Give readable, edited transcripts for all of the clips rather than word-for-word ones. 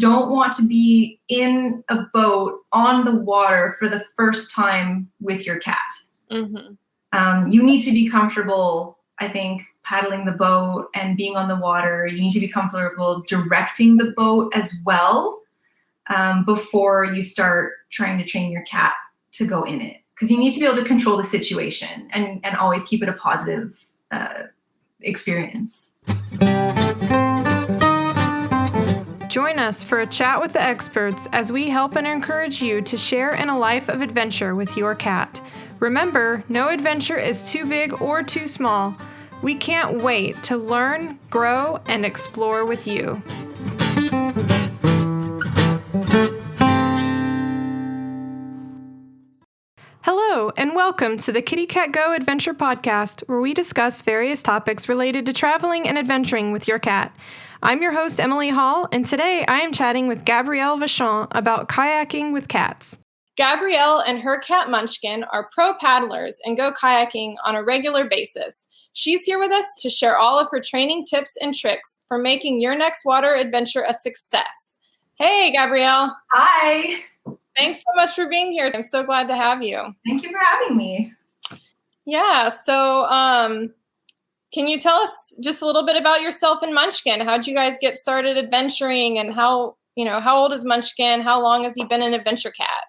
don't want to be in a boat on the water for the first time with your cat. You need to be comfortable, I think, paddling the boat and being on the water. You need to be comfortable directing the boat as well before you start trying to train your cat to go in it. Because you need to be able to control the situation and always keep it a positive experience. Join us for a chat with the experts as we help and encourage you to share in a life of adventure with your cat. Remember, no adventure is too big or too small. We can't wait to learn, grow, and explore with you. Hello, and welcome to the Kitty Cat Go Adventure Podcast, where we discuss various topics related to traveling and adventuring with your cat. I'm your host, Emily Hall, and today I am chatting with Gabrielle Vachon about kayaking with cats. Gabrielle and her cat Munchkin are pro paddlers and go kayaking on a regular basis. She's here with us to share all of her training tips and tricks for making your next water adventure a success. Hey, Gabrielle. Hi. Thanks so much for being here. I'm so glad to have you. Thank you for having me. Yeah, so can you tell us just a little bit about yourself and Munchkin? How'd you guys get started adventuring, and how old is Munchkin? How long has he been an adventure cat?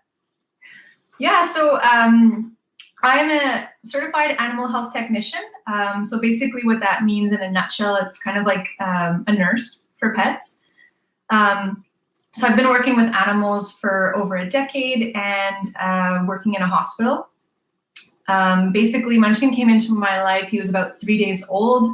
Yeah, so I am a certified animal health technician. So basically what that means in a nutshell, it's kind of like a nurse for pets. So I've been working with animals for over a decade and working in a hospital. Basically, Munchkin came into my life. He was about 3 days old.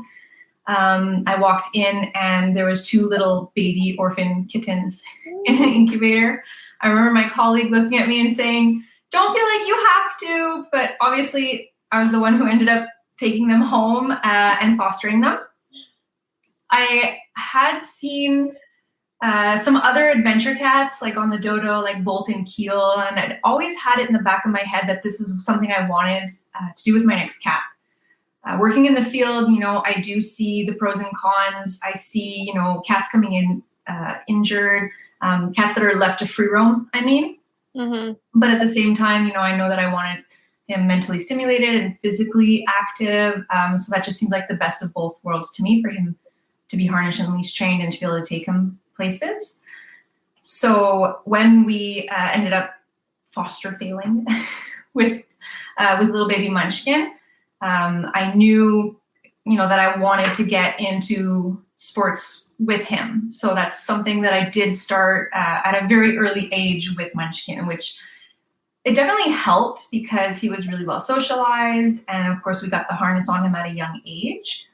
I walked in and there was 2 little baby orphan kittens in an incubator. I remember my colleague looking at me and saying, "Don't feel like you have to," but obviously I was the one who ended up taking them home and fostering them. I had seen some other adventure cats, like on the dodo, like Bolt and Keel, and I'd always had it in the back of my head that this is something I wanted to do with my next cat. Working in the field, I do see the pros and cons. I see, cats coming in injured, cats that are left to free roam, But at the same time, I know that I wanted him mentally stimulated and physically active. So that just seemed like the best of both worlds to me, for him to be harnessed and leash trained and to be able to take him places. So when we ended up foster failing with little baby Munchkin, I knew, that I wanted to get into sports with him. So that's something that I did start at a very early age with Munchkin, which it definitely helped because he was really well socialized. And of course, we got the harness on him at a young age.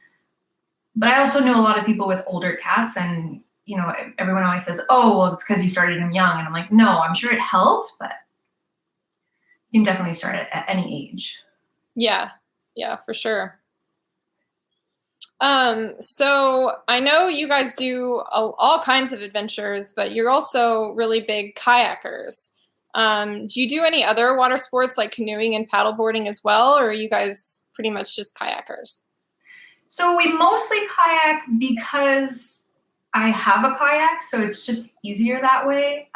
But I also know a lot of people with older cats, and everyone always says, "Oh, well, it's because you started him young." And I'm like, no, I'm sure it helped, but you can definitely start at any age. Yeah, for sure. So I know you guys do all kinds of adventures, but you're also really big kayakers. Do you do any other water sports like canoeing and paddleboarding as well, or are you guys pretty much just kayakers? So we mostly kayak because I have a kayak, so it's just easier that way.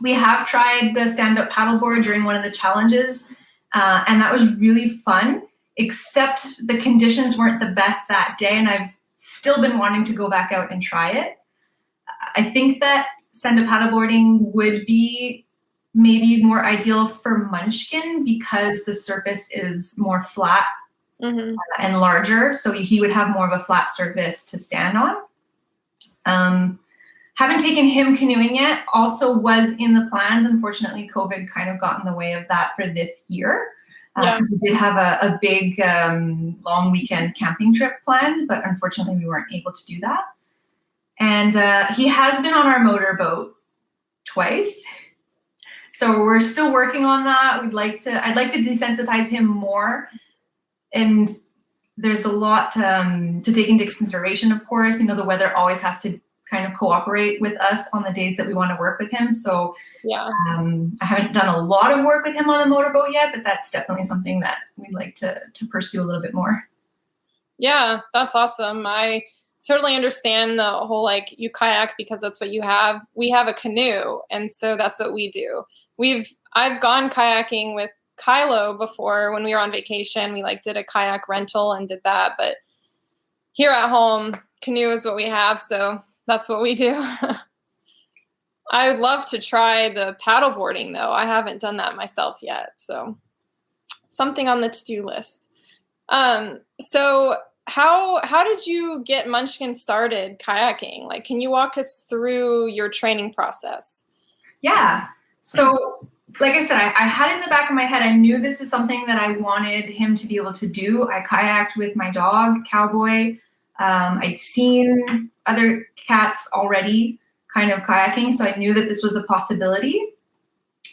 We have tried the stand-up paddleboard during one of the challenges, and that was really fun, except the conditions weren't the best that day, and I've still been wanting to go back out and try it. I think that stand-up paddleboarding would be maybe more ideal for Munchkin because the surface is more flat and larger, so he would have more of a flat surface to stand on. Haven't taken him canoeing yet. Also was in the plans. Unfortunately, COVID kind of got in the way of that for this year because we did have a big long weekend camping trip planned, but unfortunately we weren't able to do that. And he has been on our motorboat twice. So we're still working on that. I'd like to desensitize him more. And there's a lot to take into consideration, of course. The weather always has to kind of cooperate with us on the days that we want to work with him. So I haven't done a lot of work with him on the motorboat yet, but that's definitely something that we'd like to pursue a little bit more. Yeah, that's awesome. I totally understand the whole, like, you kayak because that's what you have. We have a canoe, and so that's what we do. I've gone kayaking with Kylo before when we were on vacation. We like did a kayak rental and did that, but here at home, canoe is what we have, so that's what we do. I would love to try the paddleboarding, though. I haven't done that myself yet, so something on the to-do list. So how did you get Munchkin started kayaking? Like, can you walk us through your training process? Yeah. So, like I said, I had in the back of my head, I knew this is something that I wanted him to be able to do. I kayaked with my dog, Cowboy. I'd seen other cats already kind of kayaking, so I knew that this was a possibility.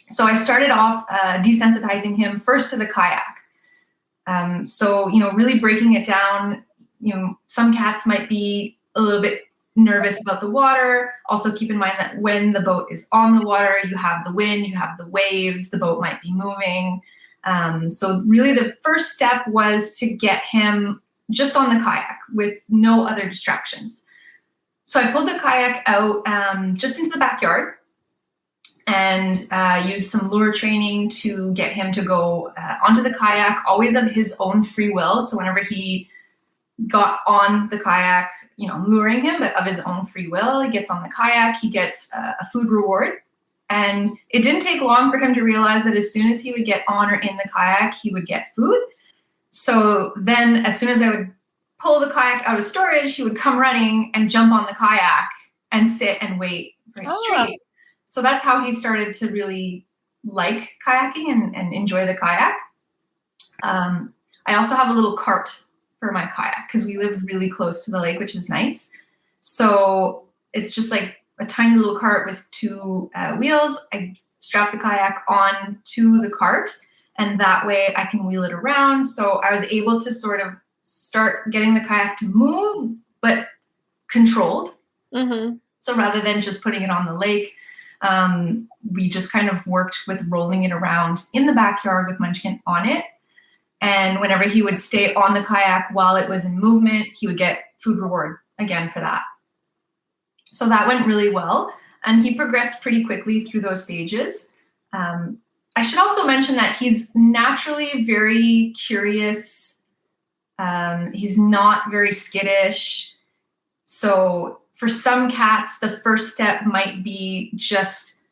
So I started off desensitizing him first to the kayak. So, really breaking it down. Some cats might be a little bit nervous about the water. Also keep in mind that when the boat is on the water, you have the wind, you have the waves, the boat might be moving. So really the first step was to get him just on the kayak with no other distractions. So I pulled the kayak out just into the backyard and used some lure training to get him to go onto the kayak, always of his own free will. So whenever he got on the kayak, luring him, but of his own free will, he gets on the kayak, he gets a food reward. And it didn't take long for him to realize that as soon as he would get on or in the kayak, he would get food. So then as soon as I would pull the kayak out of storage, he would come running and jump on the kayak and sit and wait for his treat. So that's how he started to really like kayaking and enjoy the kayak. I also have a little cart for my kayak because we live really close to the lake, which is nice. So it's just like a tiny little cart with two wheels. I strap the kayak on to the cart, and that way I can wheel it around. So I was able to sort of start getting the kayak to move, but controlled. Mm-hmm. So rather than just putting it on the lake, we just kind of worked with rolling it around in the backyard with Munchkin on it. And whenever he would stay on the kayak while it was in movement, he would get food reward again for that. So that went really well. And he progressed pretty quickly through those stages. I should also mention that he's naturally very curious. He's not very skittish. So for some cats, the first step might be just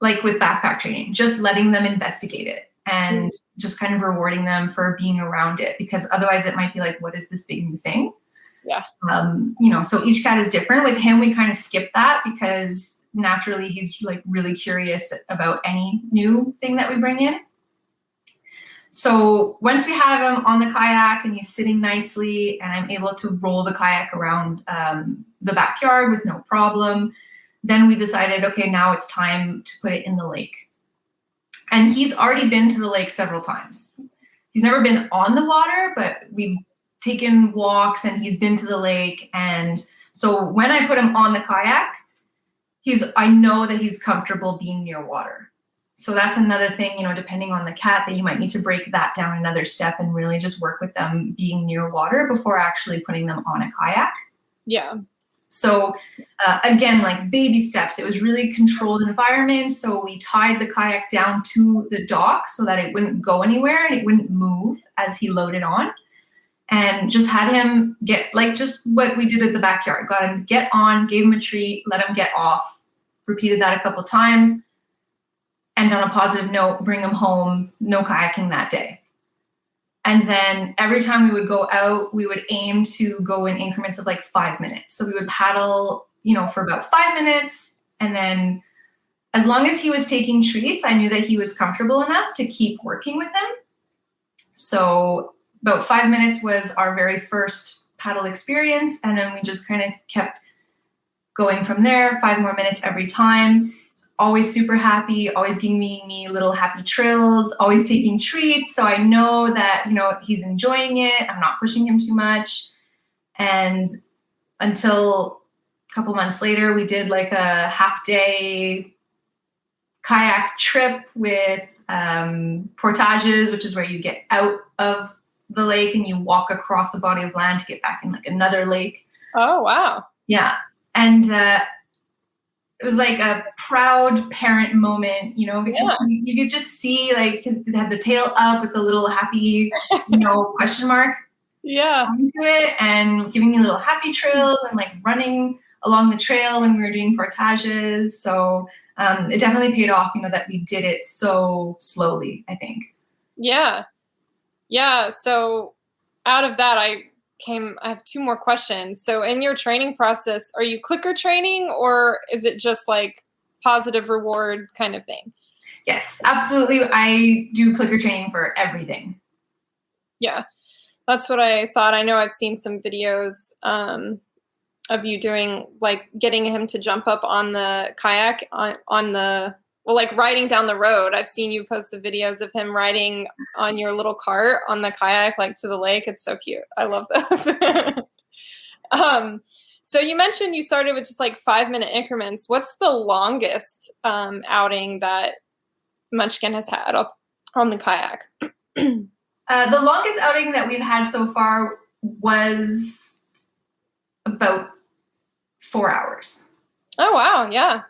like with backpack training, just letting them investigate it and just kind of rewarding them for being around it, because otherwise it might be like, what is this big new thing? Yeah. So each cat is different. With him, we kind of skip that because naturally he's like really curious about any new thing that we bring in. So once we have him on the kayak and he's sitting nicely and I'm able to roll the kayak around the backyard with no problem, then we decided, okay, now it's time to put it in the lake. And he's already been to the lake several times. He's never been on the water, but we've taken walks and he's been to the lake. And so when I put him on the kayak, I know that he's comfortable being near water. So that's another thing, depending on the cat, that you might need to break that down another step and really just work with them being near water before actually putting them on a kayak. Yeah. So again, like baby steps, it was really controlled environment. So we tied the kayak down to the dock so that it wouldn't go anywhere and it wouldn't move as he loaded on. And just had him get, like just what we did at the backyard, got him to get on, gave him a treat, let him get off, repeated that a couple times. And on a positive note, bring him home, no kayaking that day. And then every time we would go out, we would aim to go in increments of like 5 minutes. So we would paddle, for about 5 minutes. And then as long as he was taking treats, I knew that he was comfortable enough to keep working with them. So about 5 minutes was our very first paddle experience. And then we just kind of kept going from there, 5 more minutes every time. Always super happy, always giving me little happy trills, always taking treats. So I know that, he's enjoying it. I'm not pushing him too much. And until a couple months later, we did like a half-day kayak trip with portages, which is where you get out of the lake and you walk across a body of land to get back in like another lake. Oh, wow. Yeah. And it was like a proud parent moment, because you could just see like it had the tail up with the little happy, question mark onto it, and giving me little happy trails and like running along the trail when we were doing portages. So it definitely paid off, that we did it so slowly, I think. Yeah. Yeah. So out of that, I have two more questions. So in your training process, are you clicker training, or is it just like positive reward kind of thing? Yes, absolutely. I do clicker training for everything. Yeah, that's what I thought. I know I've seen some videos of you doing, like, getting him to jump up on the kayak on the, well, like riding down the road. I've seen you post the videos of him riding on your little cart on the kayak, like to the lake. It's so cute. I love those. So you mentioned you started with just like 5-minute increments. What's the longest outing that Munchkin has had on the kayak? The longest outing that we've had so far was about 4 hours. Oh, wow. Yeah.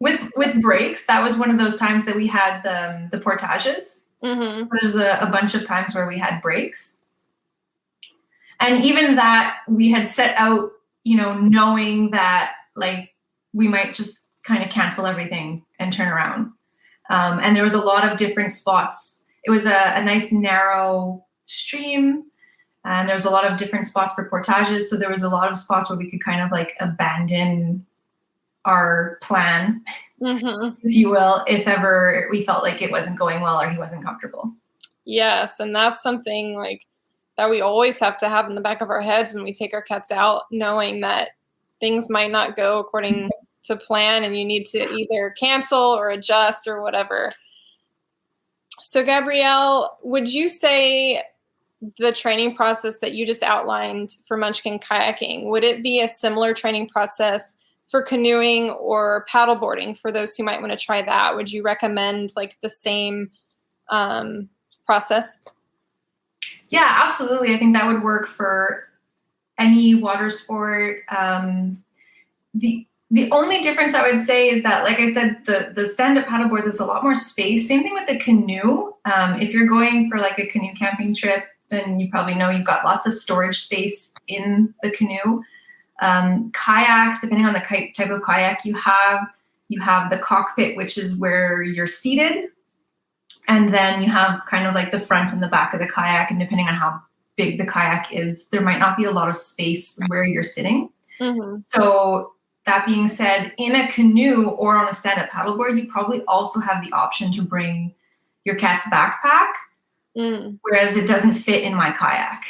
With breaks. That was one of those times that we had the portages. Mm-hmm. There's a bunch of times where we had breaks. And even that, we had set out, knowing that like we might just kind of cancel everything and turn around. And there was a lot of different spots. It was a nice narrow stream, and there was a lot of different spots for portages. So there was a lot of spots where we could kind of like abandon our plan, Mm-hmm. if you will, if ever we felt like it wasn't going well or he wasn't comfortable. Yes, and that's something like that we always have to have in the back of our heads when we take our cats out, knowing that things might not go according to plan and you need to either cancel or adjust or whatever. So Gabrielle, would you say the training process that you just outlined for Munchkin kayaking, would it be a similar training process for canoeing or paddleboarding for those who might want to try that? Would you recommend like the same process? Yeah, absolutely. I think that would work for any water sport. The only difference I would say is that, like I said, the stand-up paddleboard, there's a lot more space. Same thing with the canoe. If you're going for like a canoe camping trip, then you probably know you've got lots of storage space in the canoe. Kayaks, depending on the type of kayak you have the cockpit, which is where you're seated. And then you have kind of like the front and the back of the kayak. And depending on how big the kayak is, there might not be a lot of space where you're sitting. Mm-hmm. So that being said, in a canoe or on a stand-up paddleboard, you probably also have the option to bring your cat's backpack, whereas it doesn't fit in my kayak.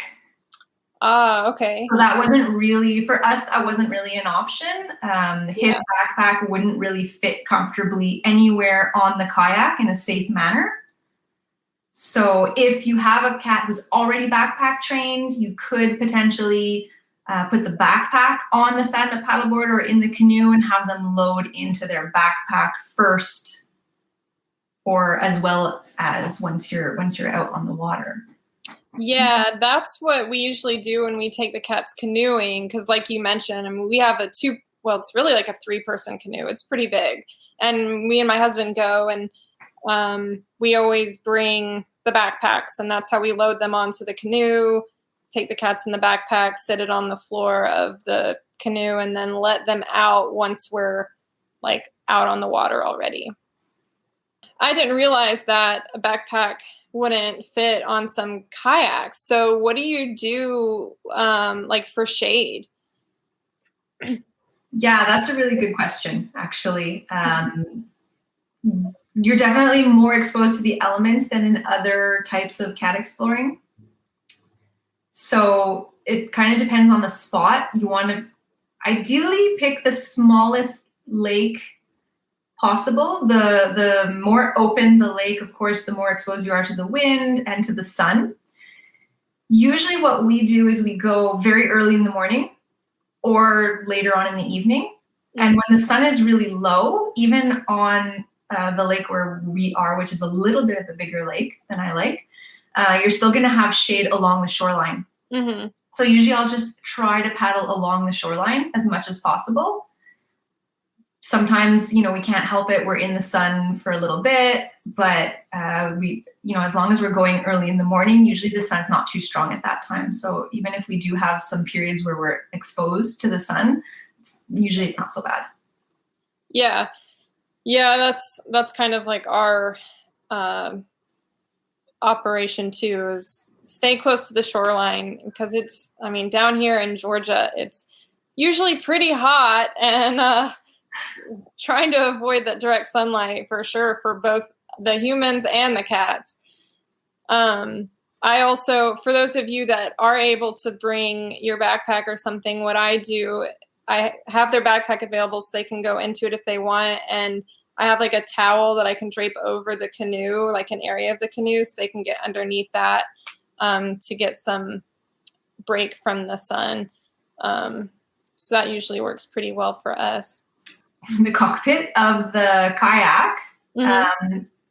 Okay. So that wasn't really, for us, that wasn't really an option. His backpack wouldn't really fit comfortably anywhere on the kayak in a safe manner. So if you have a cat who's already backpack trained, you could potentially put the backpack on the stand-up paddleboard or in the canoe and have them load into their backpack first, or as well as once you're out on the water. Yeah, that's what we usually do when we take the cats canoeing, because like you mentioned, I mean, we have it's really like a 3-person canoe. It's pretty big. And me and my husband go, and we always bring the backpacks, and that's how we load them onto the canoe, take the cats in the backpack, sit it on the floor of the canoe, and then let them out once we're like out on the water already. I didn't realize that a backpack wouldn't fit on some kayaks. So what do you do like for shade? Yeah, that's a really good question, actually. You're definitely more exposed to the elements than in other types of cat exploring. So it kind of depends on the spot. You want to ideally pick the smallest lake possible. The more open the lake, of course, the more exposed you are to the wind and to the sun. Usually what we do is we go very early in the morning or later on in the evening. And when the sun is really low, even on the lake where we are, which is a little bit of a bigger lake than I like, you're still going to have shade along the shoreline. Mm-hmm. So usually I'll just try to paddle along the shoreline as much as possible. Sometimes, we can't help it. We're in the sun for a little bit, but as long as we're going early in the morning, usually the sun's not too strong at that time. So even if we do have some periods where we're exposed to the sun, usually it's not so bad. Yeah. Yeah, that's kind of like our operation too, is stay close to the shoreline, because down here in Georgia, it's usually pretty hot, and trying to avoid that direct sunlight for sure for both the humans and the cats. I also, for those of you that are able to bring your backpack or something, what I do, I have their backpack available so they can go into it if they want. And I have like a towel that I can drape over the canoe, like an area of the canoe, so they can get underneath that to get some break from the sun. So that usually works pretty well for us. The cockpit of the kayak,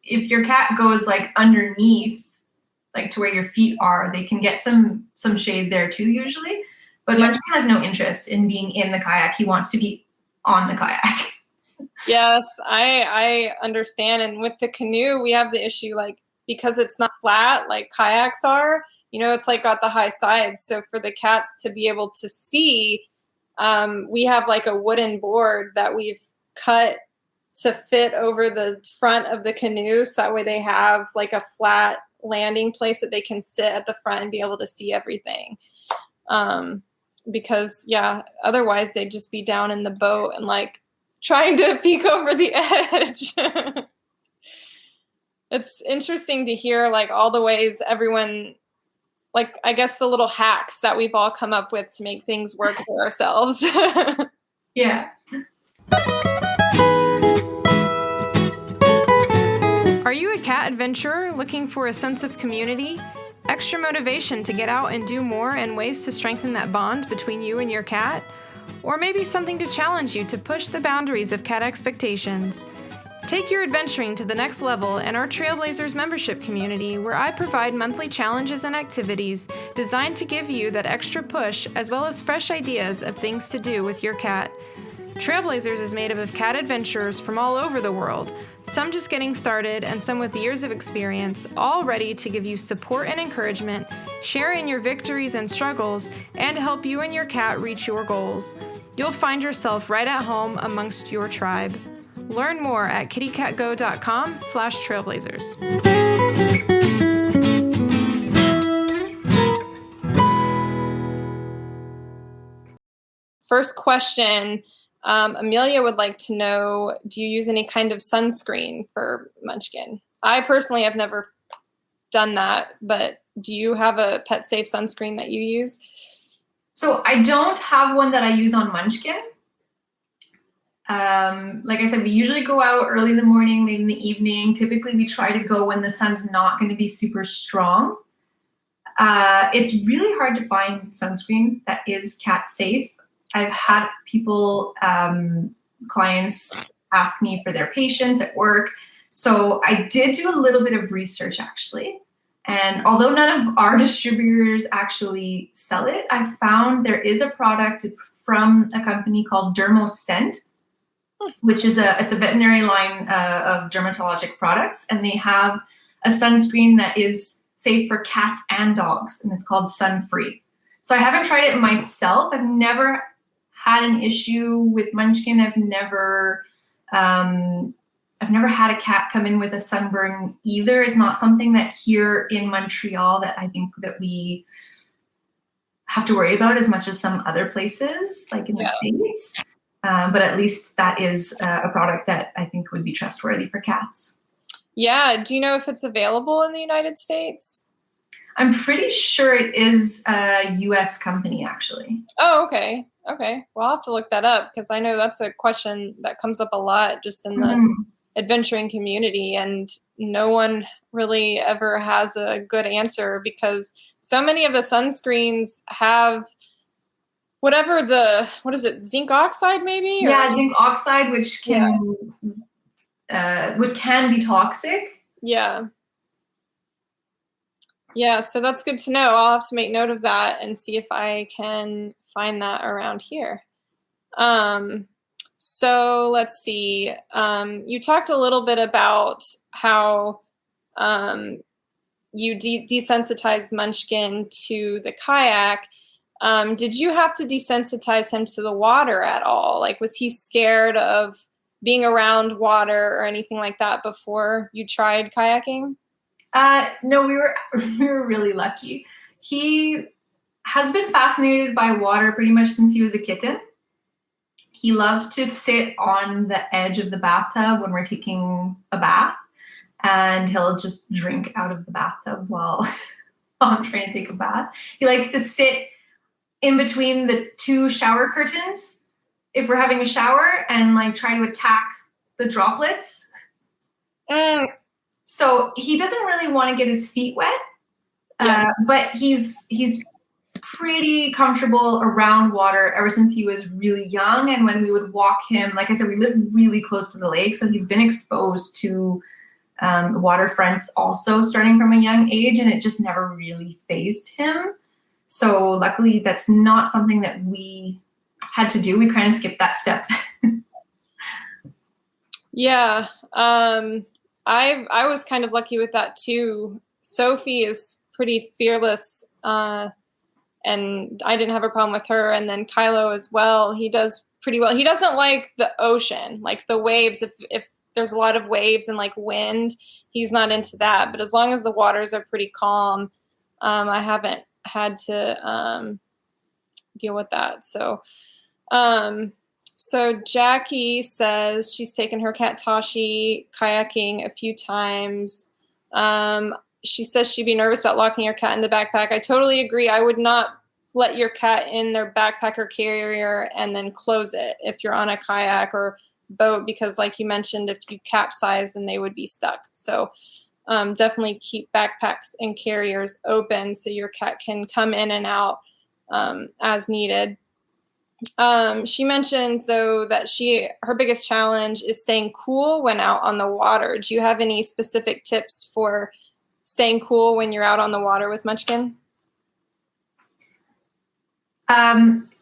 if your cat goes like underneath, like to where your feet are, they can get some shade there too usually. But Munchkin has no interest in being in the kayak. He wants to be on the kayak. Yes, I understand. And with the canoe, we have the issue, like, because it's not flat like kayaks are, it's like got the high sides. So for the cats to be able to see, we have like a wooden board that we've cut to fit over the front of the canoe. So that way they have like a flat landing place that they can sit at the front and be able to see everything. Because otherwise they'd just be down in the boat and like trying to peek over the edge. It's interesting to hear like all the ways everyone, like, I guess the little hacks that we've all come up with to make things work for ourselves. Yeah. Are you a cat adventurer looking for a sense of community, extra motivation to get out and do more, and ways to strengthen that bond between you and your cat? Or maybe something to challenge you to push the boundaries of cat expectations? Take your adventuring to the next level in our Trailblazers membership community, where I provide monthly challenges and activities designed to give you that extra push, as well as fresh ideas of things to do with your cat. Trailblazers is made up of cat adventurers from all over the world, some just getting started and some with years of experience, all ready to give you support and encouragement, share in your victories and struggles, and help you and your cat reach your goals. You'll find yourself right at home amongst your tribe. Learn more at kittycatgo.com/trailblazers. First question, Amelia would like to know, do you use any kind of sunscreen for Munchkin? I personally have never done that, but do you have a pet safe sunscreen that you use? So I don't have one that I use on Munchkin. Like I said, we usually go out early in the morning, late in the evening. Typically we try to go when the sun's not going to be super strong. It's really hard to find sunscreen that is cat safe. I've had people, clients ask me for their patients at work. So I did do a little bit of research actually. And although none of our distributors actually sell it, I found there is a product. It's from a company called Dermoscent, which is it's a veterinary line of dermatologic products. And they have a sunscreen that is safe for cats and dogs, and it's called Sun Free. So I haven't tried it myself. I've never had an issue with Munchkin. I've never had a cat come in with a sunburn either. It's not something that here in Montreal that I think that we have to worry about as much as some other places, like in the States. But at least that is a product that I think would be trustworthy for cats. Yeah. Do you know if it's available in the United States? I'm pretty sure it is a US company, actually. Oh, okay. Okay. Well, I'll have to look that up, because I know that's a question that comes up a lot just in the adventuring community, and no one really ever has a good answer, because so many of the sunscreens have what is it, zinc oxide maybe? Yeah, zinc oxide, which can be toxic. Yeah. Yeah, so that's good to know. I'll have to make note of that and see if I can find that around here. So let's see. You talked a little bit about how you desensitized Munchkin to the kayak. Did you have to desensitize him to the water at all? Like, was he scared of being around water or anything like that before you tried kayaking? No, we were we were really lucky. He has been fascinated by water pretty much since he was a kitten. He loves to sit on the edge of the bathtub when we're taking a bath, and he'll just drink out of the bathtub while I'm trying to take a bath. He likes to sit in between the two shower curtains if we're having a shower and like try to attack the droplets. So he doesn't really want to get his feet wet, but he's pretty comfortable around water ever since he was really young. And when we would walk him, like I said, we live really close to the lake, so he's been exposed to waterfronts also starting from a young age, and it just never really fazed him. So luckily that's not something that we had to do. We kind of skipped that step. Yeah. I was kind of lucky with that too. Sophie is pretty fearless, and I didn't have a problem with her. And then Kylo as well. He does pretty well. He doesn't like the ocean, like the waves. If there's a lot of waves and like wind, he's not into that. But as long as the waters are pretty calm, I haven't had to deal with that. So Jackie says she's taken her cat Tashi kayaking a few times. She says she'd be nervous about locking her cat in the backpack. I totally agree. I would not let your cat in their backpack or carrier and then close it if you're on a kayak or boat, because like you mentioned, if you capsize, then they would be stuck. So definitely keep backpacks and carriers open so your cat can come in and out as needed. She mentions though that her biggest challenge is staying cool when out on the water. Do you have any specific tips for staying cool when you're out on the water with Munchkin?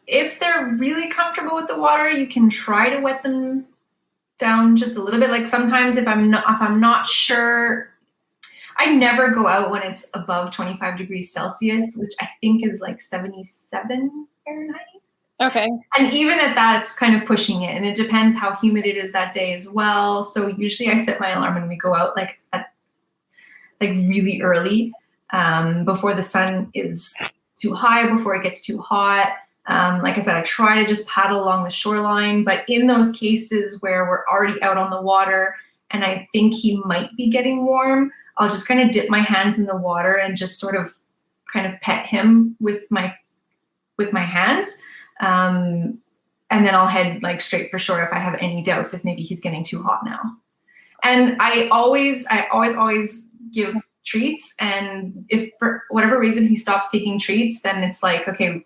If they're really comfortable with the water, you can try to wet them down just a little bit. Like sometimes if I'm not sure, I never go out when it's above 25 degrees Celsius, which I think is like 77 Fahrenheit. Okay. And even at that, it's kind of pushing it, and it depends how humid it is that day as well. So usually I set my alarm when we go out like really early, before the sun is too high, before it gets too hot. Like I said, I try to just paddle along the shoreline, but in those cases where we're already out on the water and I think he might be getting warm, I'll just kind of dip my hands in the water and just sort of kind of pet him with my hands. And then I'll head like straight for shore if I have any doubts if maybe he's getting too hot now. And I always give treats, and if for whatever reason he stops taking treats, then it's like, okay,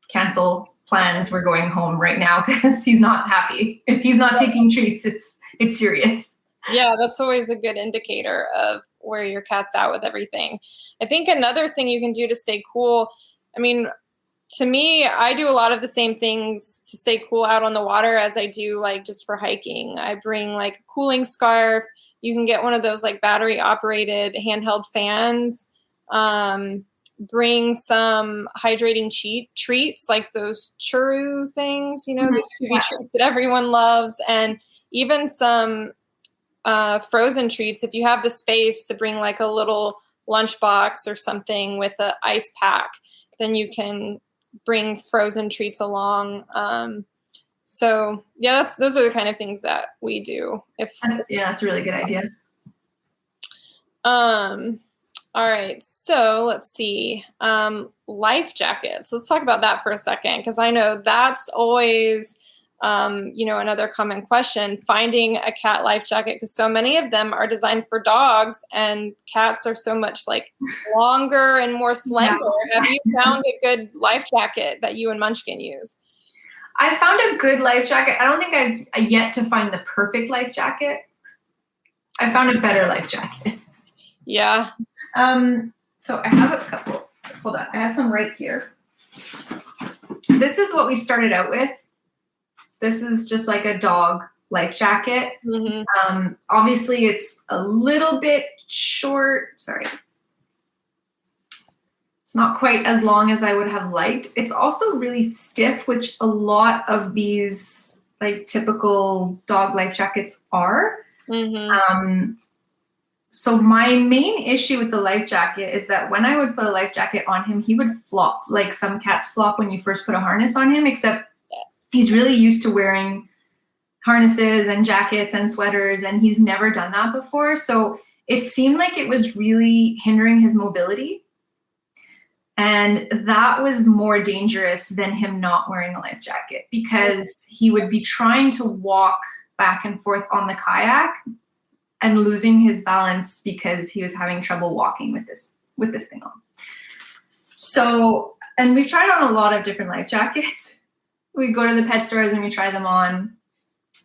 cancel plans. We're going home right now because he's not happy. If he's not taking treats, it's serious. Yeah, that's always a good indicator of where your cat's at with everything. I think another thing you can do to stay cool, I mean, to me, I do a lot of the same things to stay cool out on the water as I do like just for hiking. I bring like a cooling scarf. You can get one of those like battery operated handheld fans. Bring some hydrating treats like those churro things, those chewy treats that everyone loves, and even some frozen treats if you have the space to bring like a little lunchbox or something with an ice pack, then you can bring frozen treats along. So yeah, those are the kind of things that we do. That's a really good idea. All right, so let's see. Life jackets. Let's talk about that for a second, because I know that's always another common question, finding a cat life jacket, because so many of them are designed for dogs and cats are so much like longer and more slender. Yeah. Have you found a good life jacket that you and Munchkin use? I found a good life jacket. I don't think I've yet to find the perfect life jacket. I found a better life jacket. Yeah. So I have a couple. Hold on. I have some right here. This is what we started out with. This is just like a dog life jacket. Mm-hmm. Obviously, it's a little bit short. Sorry. It's not quite as long as I would have liked. It's also really stiff, which a lot of these like typical dog life jackets are. Mm-hmm. So my main issue with the life jacket is that when I would put a life jacket on him, he would flop like some cats flop when you first put a harness on him, except he's really used to wearing harnesses and jackets and sweaters, and he's never done that before. So it seemed like it was really hindering his mobility. And that was more dangerous than him not wearing a life jacket, because he would be trying to walk back and forth on the kayak and losing his balance because he was having trouble walking with this thing on. So, and we've tried on a lot of different life jackets. We go to the pet stores and we try them on,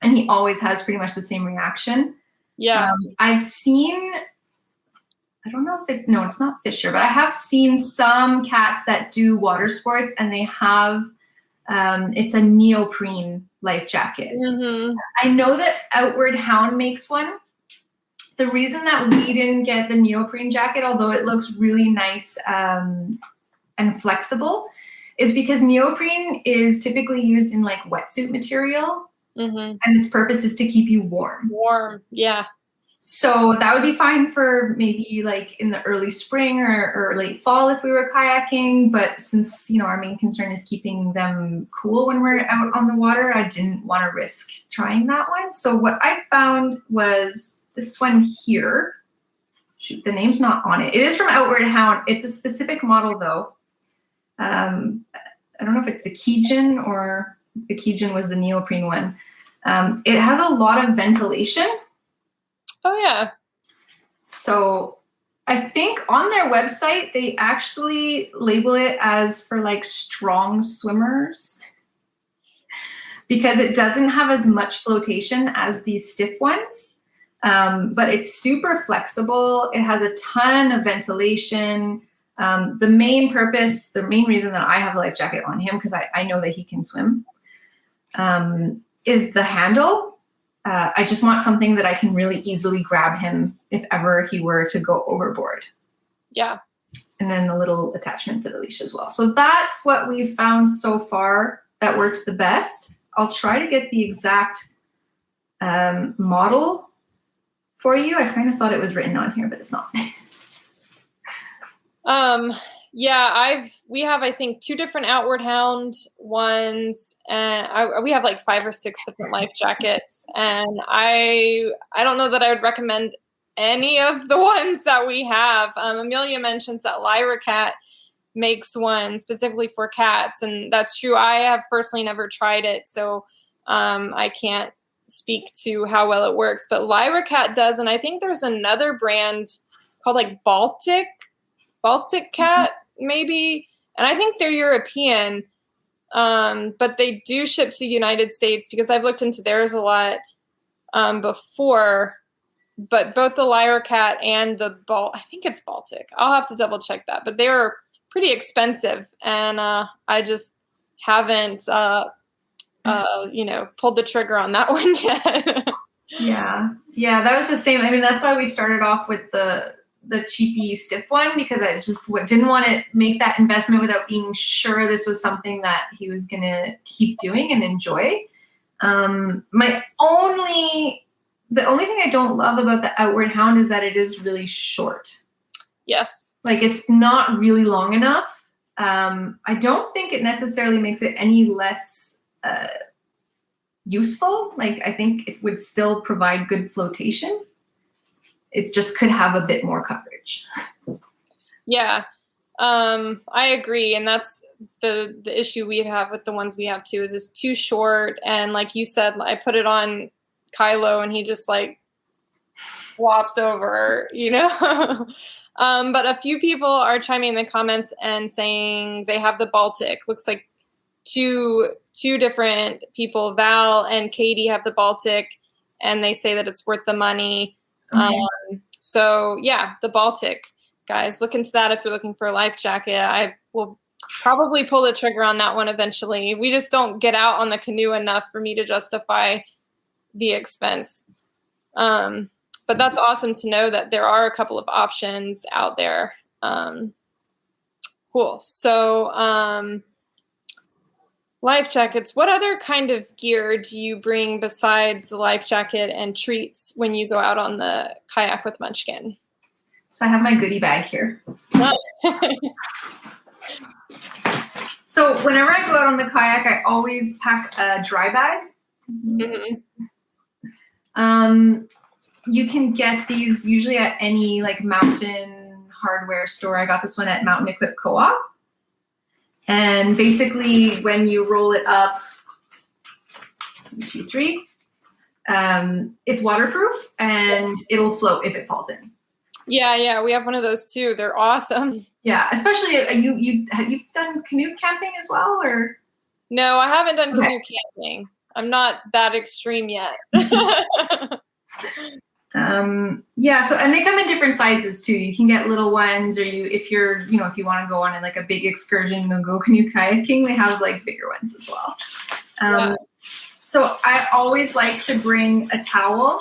and he always has pretty much the same reaction. Yeah. I've seen, I don't know if it's not Fisher, but I have seen some cats that do water sports and they have, it's a neoprene life jacket. Mm-hmm. I know that Outward Hound makes one. The reason that we didn't get the neoprene jacket, although it looks really nice and flexible, is because neoprene is typically used in like wetsuit material, and its purpose is to keep you warm. Warm, yeah. So that would be fine for maybe like in the early spring or late fall if we were kayaking. But since, our main concern is keeping them cool when we're out on the water, I didn't want to risk trying that one. So what I found was this one here. Shoot, the name's not on it. It is from Outward Hound. It's a specific model though. I don't know if it's the Keegan or the Keegan was the neoprene one. It has a lot of ventilation. Oh yeah. So I think on their website, they actually label it as for like strong swimmers, because it doesn't have as much flotation as these stiff ones. But it's super flexible. It has a ton of ventilation. The main reason that I have a life jacket on him, because I know that he can swim, is the handle. I just want something that I can really easily grab him if ever he were to go overboard. Yeah. And then the little attachment for the leash as well. So that's what we've found so far that works the best. I'll try to get the exact model for you. I kind of thought it was written on here, but it's not. Yeah, we have, I think, 2 different Outward Hound ones, and we have like 5 or 6 different life jackets. And I don't know that I would recommend any of the ones that we have. Amelia mentions that Lyra Cat makes one specifically for cats, and that's true. I have personally never tried it, so I can't speak to how well it works. But Lyra Cat does, and I think there's another brand called like Baltic Cat, maybe, and I think they're European, but they do ship to the United States, because I've looked into theirs a lot before. But both the Lyra Cat and I think it's Baltic. I'll have to double check that, but they're pretty expensive, and I just haven't pulled the trigger on that one yet. Yeah, that was the same. I mean, that's why we started off with the cheapy stiff one, because I just didn't want to make that investment without being sure this was something that he was going to keep doing and enjoy. The only thing I don't love about the Outward Hound is that it is really short. Yes. Like, it's not really long enough. I don't think it necessarily makes it any less useful. Like, I think it would still provide good flotation. It just could have a bit more coverage. Yeah, I agree. And that's the issue we have with the ones we have too, is it's too short. And like you said, I put it on Kylo and he just like flops over, But a few people are chiming in the comments and saying they have the Baltic. Looks like two different people, Val and Katie, have the Baltic, and they say that it's worth the money. Okay. So yeah, the Baltic. guys, look into that if you're looking for a life jacket. I will probably pull the trigger on that one eventually. We just don't get out on the canoe enough for me to justify the expense. But that's awesome to know that there are a couple of options out there. Cool. So, life jackets. What other kind of gear do you bring besides the life jacket and treats when you go out on the kayak with Munchkin? So I have my goodie bag here. So whenever I go out on the kayak, I always pack a dry bag. You can get these usually at any like mountain hardware store. I got this one at Mountain Equip Co-op. And basically when you roll it up, 1, 2, 3, it's waterproof and it'll float if it falls in. Yeah, we have one of those too. They're awesome. Yeah, especially you've done canoe camping as well, or? No, I haven't done canoe camping. I'm not that extreme yet. Yeah, so and they come in different sizes too. You can get little ones, or if you want to go on like a big excursion and go canoe kayaking, they have like bigger ones as well. So I always like to bring a towel.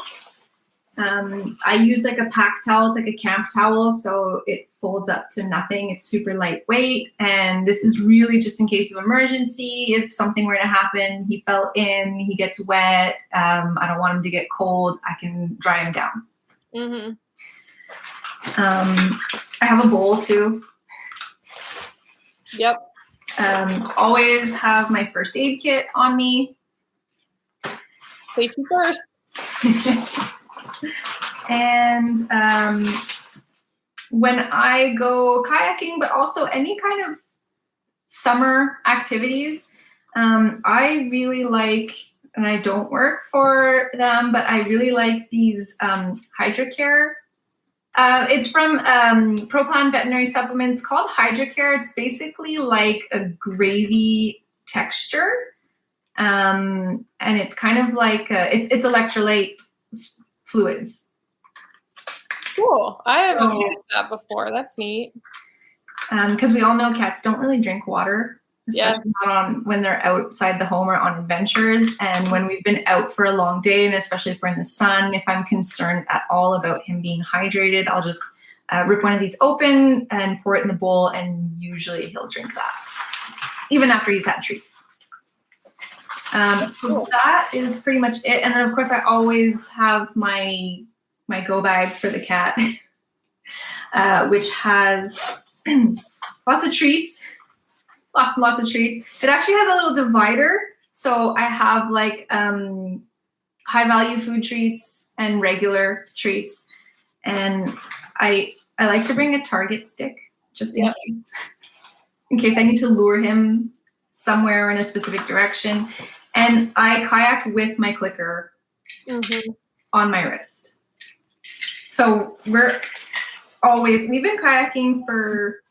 I use like a pack towel. It's like a camp towel, so it folds up to nothing. It's super lightweight, and this is really just in case of emergency. If something were to happen, he fell in, he gets wet, I don't want him to get cold, I can dry him down. I have a bowl too. Yep. Always have my first aid kit on me. Safety first. And when I go kayaking, but also any kind of summer activities, I really like, and I don't work for them, but I really like these HydroCare. It's from ProPlan Veterinary Supplements called HydroCare. It's basically like a gravy texture. And it's kind of like, it's electrolyte fluids. Cool. I haven't used that before. That's neat. Because we all know cats don't really drink water, especially not when they're outside the home or on adventures. And when we've been out for a long day, and especially if we're in the sun, if I'm concerned at all about him being hydrated, I'll just rip one of these open and pour it in the bowl, and usually he'll drink that, even after he's had treats. So that is pretty much it. And then of course I always have my go bag for the cat, which has lots of treats, lots and lots of treats. It actually has a little divider. So I have like high value food treats and regular treats. And I like to bring a target stick just in case I need to lure him somewhere in a specific direction. And I kayak with my clicker on my wrist. So we've been kayaking for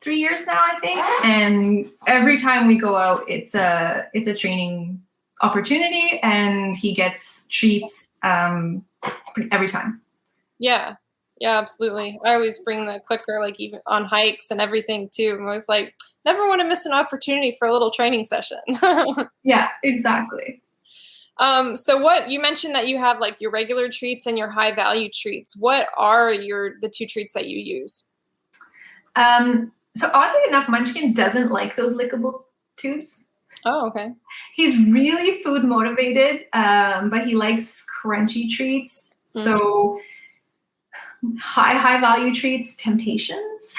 3 years now, I think. And every time we go out, it's a training opportunity, and he gets treats every time. Yeah, absolutely. I always bring the clicker, like even on hikes and everything too. I'm always like, never want to miss an opportunity for a little training session. Yeah, exactly. So what you mentioned that you have like your regular treats and your high value treats. What are the 2 treats that you use? So oddly enough, Munchkin doesn't like those lickable tubes. Oh, okay. He's really food motivated, but he likes crunchy treats. So high value treats, Temptations.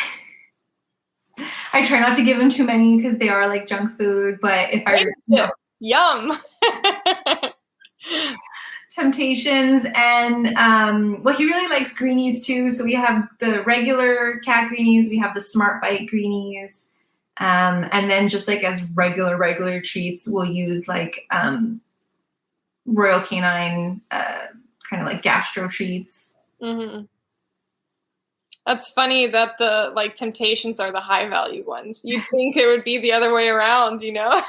I try not to give him too many because they are like junk food, but if Yum. Temptations, and he really likes greenies too. So we have the regular cat greenies, we have the Smart Bite greenies, and then just like as regular treats, we'll use like Royal Canine kind of like gastro treats. That's funny that the like Temptations are the high value ones. You'd think it would be the other way around, you know?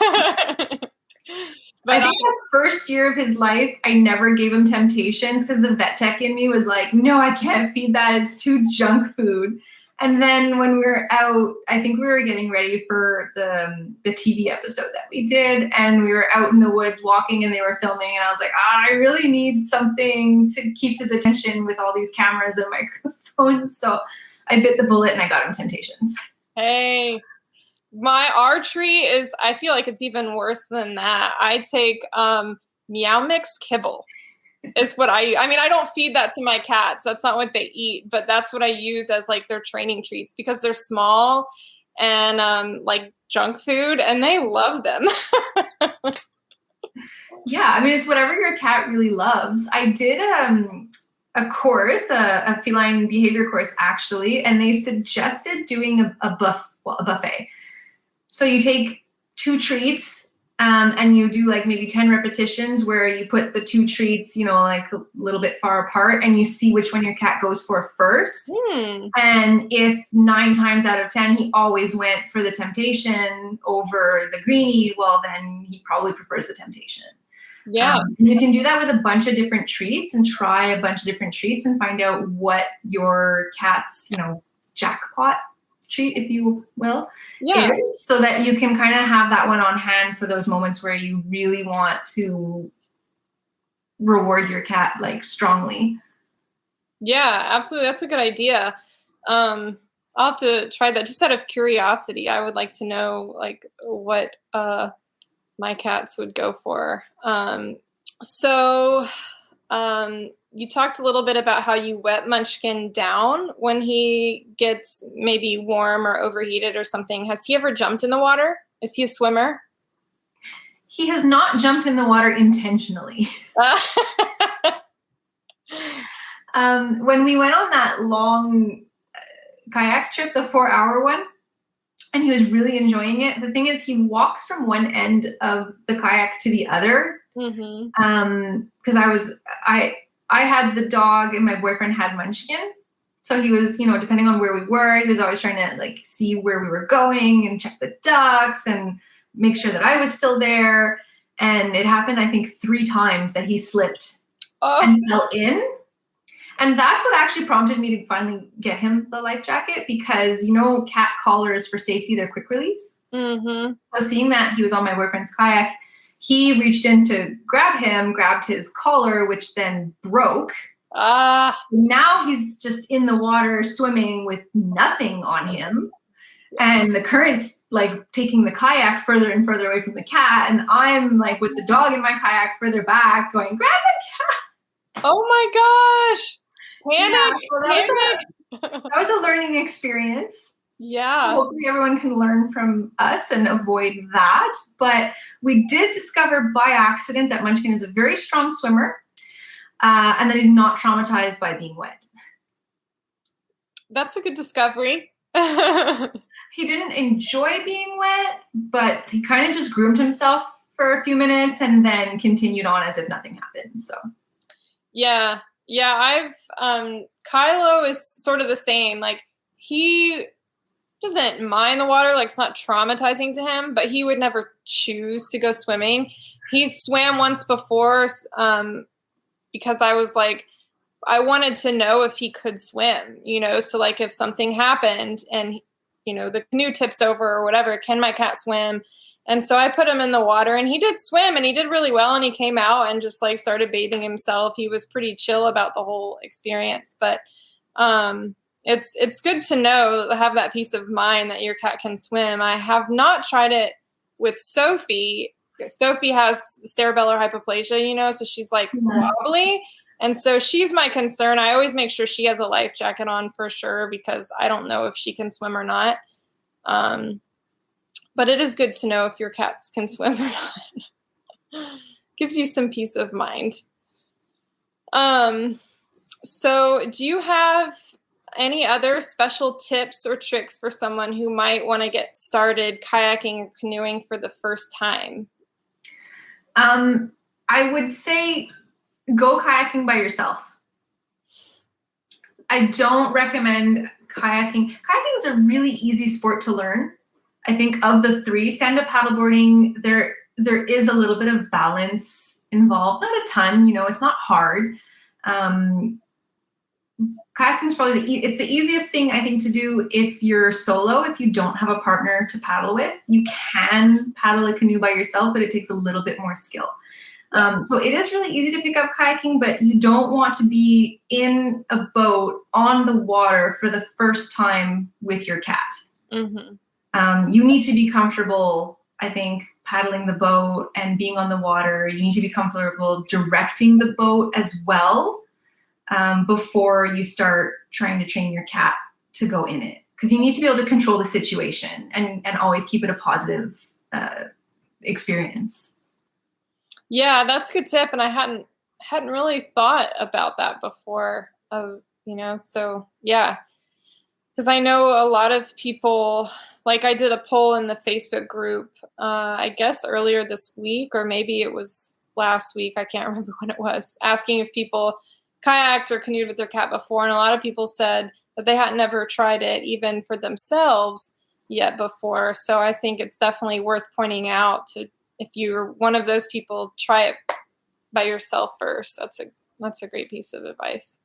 I think the first year of his life, I never gave him Temptations because the vet tech in me was like, no, I can't feed that. It's too junk food. And then when we were out, I think we were getting ready for the TV episode that we did, and we were out in the woods walking and they were filming, and I was like, I really need something to keep his attention with all these cameras and microphones. So I bit the bullet and I got him Temptations. Hey. Our treat is, I feel like it's even worse than that. I take Meow Mix kibble. Is what I mean, I don't feed that to my cats. That's not what they eat, but that's what I use as like their training treats because they're small and like junk food, and they love them. Yeah, I mean, it's whatever your cat really loves. I did a course, a feline behavior course actually, and they suggested doing a buffet. So you take 2 treats and you do like maybe 10 repetitions where you put the 2 treats, like a little bit far apart, and you see which one your cat goes for first. And if 9 times out of 10, he always went for the Temptation over the greenie, well, then he probably prefers the Temptation. Yeah. You can do that with a bunch of different treats and try a bunch of different treats and find out what your cat's, jackpot treat, if you will, is, so that you can kind of have that one on hand for those moments where you really want to reward your cat like strongly. Yeah, absolutely. That's a good idea. I'll have to try that just out of curiosity. I would like to know like what my cats would go for. You talked a little bit about how you wet Munchkin down when he gets maybe warm or overheated or something. Has he ever jumped in the water? Is he a swimmer? He has not jumped in the water intentionally. When we went on that long kayak trip, the 4-hour one, and he was really enjoying it. The thing is, he walks from one end of the kayak to the other. Because I had the dog and my boyfriend had Munchkin. So he was, depending on where we were, he was always trying to like see where we were going and check the ducks and make sure that I was still there. And it happened, I think, 3 times that he slipped and fell in. And that's what actually prompted me to finally get him the life jacket because, cat collars for safety, they're quick release. So seeing that he was on my boyfriend's kayak, he reached in to grabbed his collar, which then broke. Now he's just in the water swimming with nothing on him. And the current's like taking the kayak further and further away from the cat. And I'm like with the dog in my kayak further back going, grab the cat. Oh my gosh. Hannah, so that was a learning experience. Yeah. Hopefully everyone can learn from us and avoid that. But we did discover by accident that Munchkin is a very strong swimmer and that he's not traumatized by being wet. That's a good discovery. He didn't enjoy being wet, but he kind of just groomed himself for a few minutes and then continued on as if nothing happened. So yeah, Kylo is sort of the same. Like he doesn't mind the water, like it's not traumatizing to him, but he would never choose to go swimming. He swam once before because I was like, I wanted to know if he could swim, so like if something happened and, the canoe tips over or whatever, can my cat swim? And so I put him in the water and he did swim and he did really well. And he came out and just like started bathing himself. He was pretty chill about the whole experience, but it's good to know, to have that peace of mind that your cat can swim. I have not tried it with Sophie. Sophie has cerebellar hypoplasia, so she's like wobbly. And so she's my concern. I always make sure she has a life jacket on for sure because I don't know if she can swim or not. But it is good to know if your cats can swim or not. Gives you some peace of mind. So do you have any other special tips or tricks for someone who might want to get started kayaking or canoeing for the first time? I would say go kayaking by yourself. I don't recommend kayaking. Kayaking is a really easy sport to learn. I think of the 3, stand-up paddleboarding, there there is a little bit of balance involved, not a ton, it's not hard. Kayaking is probably it's the easiest thing I think to do if you're solo, if you don't have a partner to paddle with. You can paddle a canoe by yourself, but it takes a little bit more skill. So it is really easy to pick up kayaking, but you don't want to be in a boat on the water for the first time with your cat. Mm-hmm. You need to be comfortable, I think, paddling the boat and being on the water. You need to be comfortable directing the boat as well before you start trying to train your cat to go in it. Because you need to be able to control the situation and always keep it a positive experience. Yeah, that's a good tip, and I hadn't really thought about that before. So yeah, because I know a lot of people. Like, I did a poll in the Facebook group, I guess earlier this week, or maybe it was last week. I can't remember when it was. Asking if people kayaked or canoed with their cat before, and a lot of people said that they had never tried it, even for themselves, yet before. So I think it's definitely worth pointing out to. If you're one of those people, try it by yourself first. That's a great piece of advice.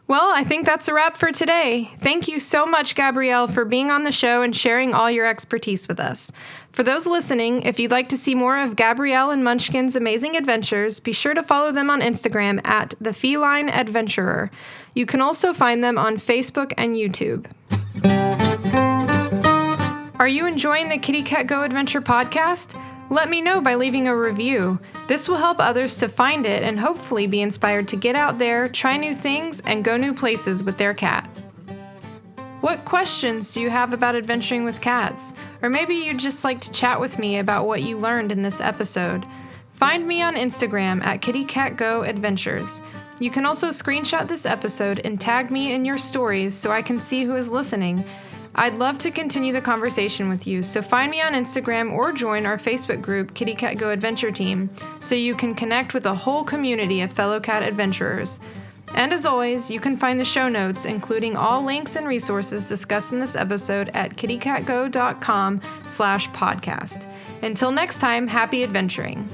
Well, I think that's a wrap for today. Thank you so much, Gabrielle, for being on the show and sharing all your expertise with us. For those listening, if you'd like to see more of Gabrielle and Munchkin's amazing adventures, be sure to follow them on Instagram at The Feline Adventurer. You can also find them on Facebook and YouTube. Are you enjoying the Kitty Cat Go Adventure podcast? Let me know by leaving a review. This will help others to find it and hopefully be inspired to get out there, try new things, and go new places with their cat. What questions do you have about adventuring with cats? Or maybe you'd just like to chat with me about what you learned in this episode. Find me on Instagram at kittycatgoadventures. You can also screenshot this episode and tag me in your stories so I can see who is listening. I'd love to continue the conversation with you, so find me on Instagram or join our Facebook group, Kitty Cat Go Adventure Team, so you can connect with a whole community of fellow cat adventurers. And as always, you can find the show notes, including all links and resources discussed in this episode at kittycatgo.com/podcast. Until next time, happy adventuring.